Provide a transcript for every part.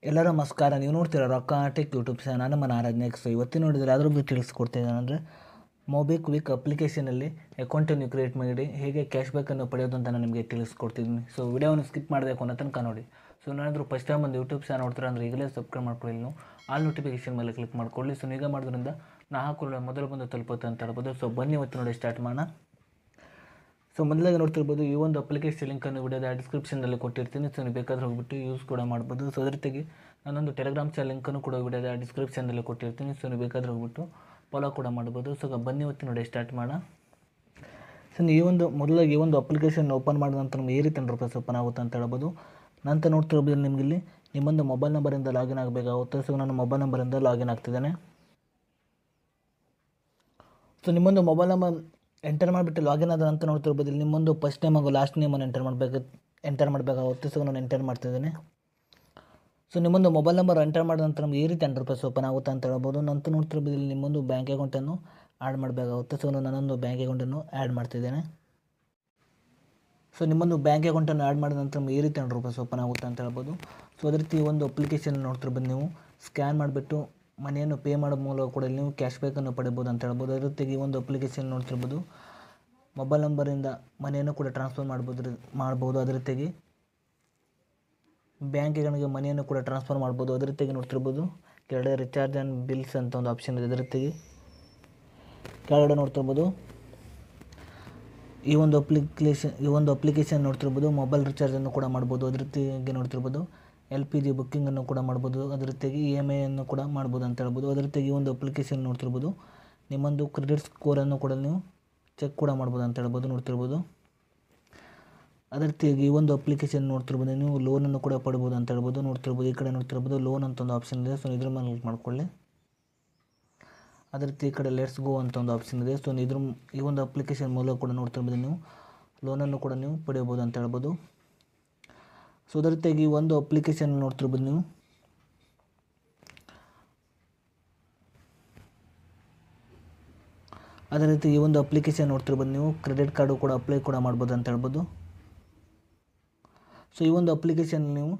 ಎಲ್ಲರೂ ನಮಸ್ಕಾರ. ನೀವು ನೋಡ್ತೀರ ರೊಕ್ಕ ಟೆಕ್ ಯೂಟ್ಯೂಬ್ ಚಾನಲ್. ನಾನು ಮನ ಆರಾಧನೆಕ್ಸ್. ಇವತ್ತಿನ ನೋಡಿದರೆ ಅದ್ರ ಬಗ್ಗೆ ತಿಳಿಸ್ಕೊಡ್ತಿದ್ದೇನೆ. ಅಂದರೆ ಮೊಬಿಕ್ವಿಕ್ ಅಪ್ಲಿಕೇಶನಲ್ಲಿ ಅಕೌಂಟನ್ನು ಕ್ರಿಯೇಟ್ ಮಾಡಿ ಹೇಗೆ ಕ್ಯಾಶ್ ಬ್ಯಾಕನ್ನು ಪಡೆಯೋದು ಅಂತ ನಾನು ನಿಮಗೆ ತಿಳಿಸ್ಕೊಡ್ತಿದ್ದೀನಿ. ಸೊ ವಿಡಿಯೋವನ್ನು ಸ್ಕಿಪ್ ಮಾಡಬೇಕು ಅನ್ನೋ ತನಕ ನೋಡಿ. ಸೊ ನಾನಾದರೂ ಫಸ್ಟ್ ಟೈಮ್ ಒಂದು ಯೂಟ್ಯೂಬ್ ಚಾನಲ್ ನೋಡ್ತಾರೆ ಅಂದರೆ ಈಗಲೇ ಸಬ್ಸ್ಕ್ರೈಬ್ ಮಾಡ್ಕೊಳ್ಳಿ. ನೀವು ಆಲ್ ನೋಟಿಫಿಕೇಶನ್ ಮೇಲೆ ಕ್ಲಿಕ್ ಮಾಡ್ಕೊಳ್ಳಿ. ಸೊ ಈಗ ಮಾಡೋದ್ರಿಂದ ನಾ ಹಾಕೊಳ್ಳೋ ಮೊದಲು ಬಂದು ತಲುಪುತ್ತೆ ಅಂತ ಹೇಳ್ಬೋದು. ಸೊ ಬನ್ನಿ ಇವತ್ತು ನೋಡಿ ಸ್ಟಾರ್ಟ್ ಮಾಡೋಣ. ಸೊ ಮೊದಲಾಗಿ ನೋಡ್ತಿರ್ಬೋದು, ಈ ಒಂದು ಅಪ್ಲಿಕೇಶನ್ ಲಿಂಕನ್ನು ವಿಡಿಯೋದ ಡಿಸ್ಕ್ರಿಪ್ಷನಲ್ಲಿ ಕೊಟ್ಟಿರ್ತೀನಿ. ಸೊ ನೀವು ಬೇಕಾದ್ರೆ ಹೋಗ್ಬಿಟ್ಟು ಯೂಸ್ ಕೂಡ ಮಾಡ್ಬೋದು. ಸೊ ಅದ್ರ ಜೊತೆಗೆ ನಾನೊಂದು ಟೆಲಿಗ್ರಾಮ್ ಚಾನಲ್ ಲಿಂಕನ್ನು ಕೂಡ ವಿಡಿಯೋದ ಡಿಸ್ಕ್ರಿಪ್ಷನಲ್ಲಿ ಕೊಟ್ಟಿರ್ತೀನಿ. ಸೊ ನೀವು ಬೇಕಾದ್ರೆ ಹೋಗ್ಬಿಟ್ಟು ಫಾಲೋ ಕೂಡ ಮಾಡ್ಬೋದು. ಸೊ ಬನ್ನಿ ಇವತ್ತು ನೋಡಿ ಸ್ಟಾರ್ಟ್ ಮಾಡೋಣ. ಸೊ ಮೊದಲಾಗಿ ಈ ಒಂದು ಅಪ್ಲಿಕೇಶನ್ ಓಪನ್ ಮಾಡಿದ ನಂತರ ನಮ್ಗೆ ಈ ರೀತಿ ರೂಪಾಯಿ ಓಪನ್ ಆಗುತ್ತೆ ಅಂತ ಹೇಳ್ಬೋದು. ನಂತರ ನೋಡ್ತಿರ್ಬೋದು, ನಿಮಗೆ ಇಲ್ಲಿ ನಿಮ್ಮೊಂದು ಮೊಬೈಲ್ ನಂಬರಿಂದ ಲಾಗಿನ್ ಆಗಬೇಕಾಗುತ್ತೆ. ಸೊ ನಾನು ಮೊಬೈಲ್ ನಂಬರಿಂದ ಲಾಗಿನ್ ಆಗ್ತಿದ್ದೇನೆ. ಸೊ ನಿಮ್ಮೊಂದು ಮೊಬೈಲ್ ನಂಬರ್ ಎಂಟರ್ ಮಾಡಿಬಿಟ್ಟು ಲಾಗಿನ್ ಆದ ನಂತರ ನೋಡ್ತಿರ್ಬೋದು, ಇಲ್ಲಿ ನಿಮ್ಮೊಂದು ಫಸ್ಟ್ ನೇಮ್ ಹಾಗೂ ಲಾಸ್ಟ್ ನೇಮನ್ನು ಎಂಟರ್ ಮಾಡಬೇಕಾಗುತ್ತೆ. ಸೊ ನಾನು ಎಂಟರ್ ಮಾಡ್ತಿದ್ದೇನೆ. ಸೊ ನಿಮ್ಮೊಂದು ಮೊಬೈಲ್ ನಂಬರ್ ಎಂಟರ್ ಮಾಡಿದ ನಂತರ ನಮಗೆ ಈ ರೀತಿ ರೂಪಾಯಿ ಓಪನ್ ಆಗುತ್ತೆ ಅಂತ ಹೇಳ್ಬೋದು. ನಂತರ ನೋಡ್ತಿರ್ಬೋದು, ಇಲ್ಲಿ ನಿಮ್ಮೊಂದು ಬ್ಯಾಂಕ್ ಅಕೌಂಟನ್ನು ಆ್ಯಡ್ ಮಾಡಬೇಕಾಗುತ್ತೆ. ಸೊ ನಾನೊಂದು ಬ್ಯಾಂಕ್ ಅಕೌಂಟನ್ನು ಆ್ಯಡ್ ಮಾಡ್ತಿದ್ದೇನೆ. ಸೊ ನಿಮ್ಮೊಂದು ಬ್ಯಾಂಕ್ ಅಕೌಂಟನ್ನು ಆ್ಯಡ್ ಮಾಡಿದ ನಂತರ ನಮಗೆ ಈ ರೀತಿ ರೂಪಾಯಿ ಓಪನ್ ಆಗುತ್ತೆ ಅಂತ ಹೇಳ್ಬೋದು. ಸೊ ಅದೇ ರೀತಿ ಒಂದು ಅಪ್ಲಿಕೇಶನ್ ನೋಡ್ತಿರ್ಬೋದು, ನೀವು ಸ್ಕ್ಯಾನ್ ಮಾಡಿಬಿಟ್ಟು ಮನೆಯನ್ನು ಪೇ ಮಾಡೋ ಮೂಲಕ ಕೂಡ ನೀವು ಕ್ಯಾಶ್ ಬ್ಯಾಕನ್ನು ಪಡಿಬೋದು ಅಂತ ಹೇಳ್ಬೋದು. ಅದೇ ರೀತಿ ಈ ಒಂದು ಅಪ್ಲಿಕೇಶನ್ ನೋಡ್ತಿರ್ಬೋದು, ಮೊಬೈಲ್ ನಂಬರಿಂದ ಮನೆಯನ್ನು ಕೂಡ ಟ್ರಾನ್ಸ್ಫರ್ ಮಾಡ್ಬೋದು. ಅದೇ ರೀತಿಯಾಗಿ ಬ್ಯಾಂಕಿಗೆ ಮನೆಯನ್ನು ಕೂಡ ಟ್ರಾನ್ಸ್ಫರ್ ಮಾಡ್ಬೋದು. ಅದೇ ರೀತಿಯಾಗಿ ನೋಡ್ತಿರ್ಬೋದು, ಕೆಳಗಡೆ ರಿಚಾರ್ಜ್ ಆ್ಯಂಡ್ ಬಿಲ್ಸ್ ಅಂತ ಒಂದು ಆಪ್ಷನ್ ಇದೆ. ಅದೇ ರೀತಿಯಾಗಿ ಕೆಳಗಡೆ ನೋಡ್ತಿರ್ಬೋದು, ಈ ಒಂದು ಅಪ್ಲಿಕೇಶನ್ ನೋಡ್ತಿರ್ಬೋದು, ಮೊಬೈಲ್ ರಿಚಾರ್ಜನ್ನು ಕೂಡ ಮಾಡ್ಬೋದು. ಅದೇ ರೀತಿಯಾಗಿ ನೋಡ್ತಿರ್ಬೋದು, LPG ಬುಕ್ಕಿಂಗನ್ನು ಕೂಡ ಮಾಡ್ಬೋದು. ಅದೇ ರೀತಿಯಾಗಿ EMI ಅನ್ನು ಕೂಡ ಮಾಡ್ಬೋದು ಅಂತ ಹೇಳ್ಬೋದು. ಅದೇ ರೀತಿಯಾಗಿ ಈ ಒಂದು ಅಪ್ಲಿಕೇಶನ್ ನೋಡ್ತಿರ್ಬೋದು, ನಿಮ್ಮೊಂದು ಕ್ರೆಡಿಟ್ ಸ್ಕೋರನ್ನು ಕೂಡ ನೀವು ಚೆಕ್ ಕೂಡ ಮಾಡ್ಬೋದು ಅಂತ ಹೇಳ್ಬೋದು. ನೋಡ್ತಿರ್ಬೋದು, ಅದೇ ರೀತಿಯಾಗಿ ಈ ಒಂದು ಅಪ್ಲಿಕೇಶನ್ ನೋಡ್ತಿರ್ಬೋದು, ನೀವು ಲೋನನ್ನು ಕೂಡ ಪಡ್ಬೋದು ಅಂತ ಹೇಳ್ಬೋದು. ನೋಡ್ತಿರ್ಬೋದು, ಈ ಕಡೆ ನೋಡ್ತಿರ್ಬೋದು ಲೋನ್ ಅಂತ ಒಂದು ಆಪ್ಷನ್ ಇದೆ. ಸೊ ಇದ್ರ ಮೇಲೆ ಕ್ಲಿಕ್ ಮಾಡ್ಕೊಳ್ಳಿ. ಅದೇ ರೀತಿ ಈ ಕಡೆ ಲೆಟ್ಸ್ ಗೋ ಅಂತ ಒಂದು ಆಪ್ಷನ್ ಇದೆ. ಸೊ ಈ ಒಂದು ಅಪ್ಲಿಕೇಶನ್ ಮೂಲಕ ಕೂಡ ನೋಡ್ತಿರ್ಬೋದು, ನೀವು ಲೋನನ್ನು ಕೂಡ ನೀವು ಪಡೆಯಬೋದು ಅಂತ ಹೇಳ್ಬೋದು. ಸೊ ಅದೇ ರೀತಿಯಾಗಿ ಈ ಒಂದು ಅಪ್ಲಿಕೇಶನ್ ನೋಡ್ತಿರ್ಬೋದು, ನೀವು ಅದೇ ರೀತಿ ಈ ಒಂದು ಅಪ್ಲಿಕೇಶನ್ ನೋಡ್ತಿರ್ಬೋದು, ನೀವು ಕ್ರೆಡಿಟ್ ಕಾರ್ಡು ಕೂಡ ಅಪ್ಲೈ ಕೂಡ ಮಾಡ್ಬೋದು ಅಂತ ಹೇಳ್ಬೋದು. ಸೊ ಈ ಒಂದು ಅಪ್ಲಿಕೇಶನ್ ನೀವು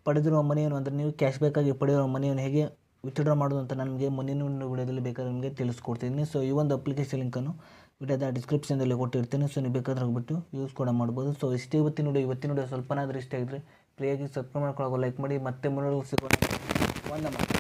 ಪಡೆದಿರುವ ಮನಿಯನ್ನು, ಅಂದರೆ ನೀವು ಕ್ಯಾಶ್ ಬ್ಯಾಕಾಗಿ ಪಡೆದಿರೋ ಮನಿಯನ್ನು ಹೇಗೆ ವಿತ್ಡ್ರಾ ಮಾಡೋದು ಅಂತ ನಾನು ನಿಮಗೆ ಮುಂದಿನ ವಿಡಿಯೋದಲ್ಲಿ ಬೇಕಾದ್ರೆ ನಿಮಗೆ ತಿಳಿಸ್ಕೊಡ್ತೀನಿ. ಸೊ ಈ ಒಂದು ಅಪ್ಲಿಕೇಶನ್ ಲಿಂಕನ್ನು ವಿಡಿಯೋದ ಡಿಸ್ಕ್ರಿಪ್ಷನಲ್ಲಿ ಕೊಟ್ಟಿರ್ತೀನಿ. ಸೊ ನೀವು ಬೇಕಾದ್ರೆ ಹೋಗ್ಬಿಟ್ಟು ಯೂಸ್ ಕೂಡ ಮಾಡ್ಬೋದು. ಸೊ ಇಷ್ಟೇ ಇವತ್ತಿನ ವಿಡಿಯೋ ಸ್ವಲ್ಪನಾದರೂ ಇಷ್ಟ ಆಗಿದ್ರೆ ಪ್ರಿಯಾಗಿ ಸಬ್ಸ್ಕ್ರೈಬ್ ಮಾಡ್ಕೊಳ್ಳೋ, ಲೈಕ್ ಮಾಡಿ. ಮತ್ತೆ ಮುಂದೆ ಸಿಗೋಣ. ವಂದನೆ.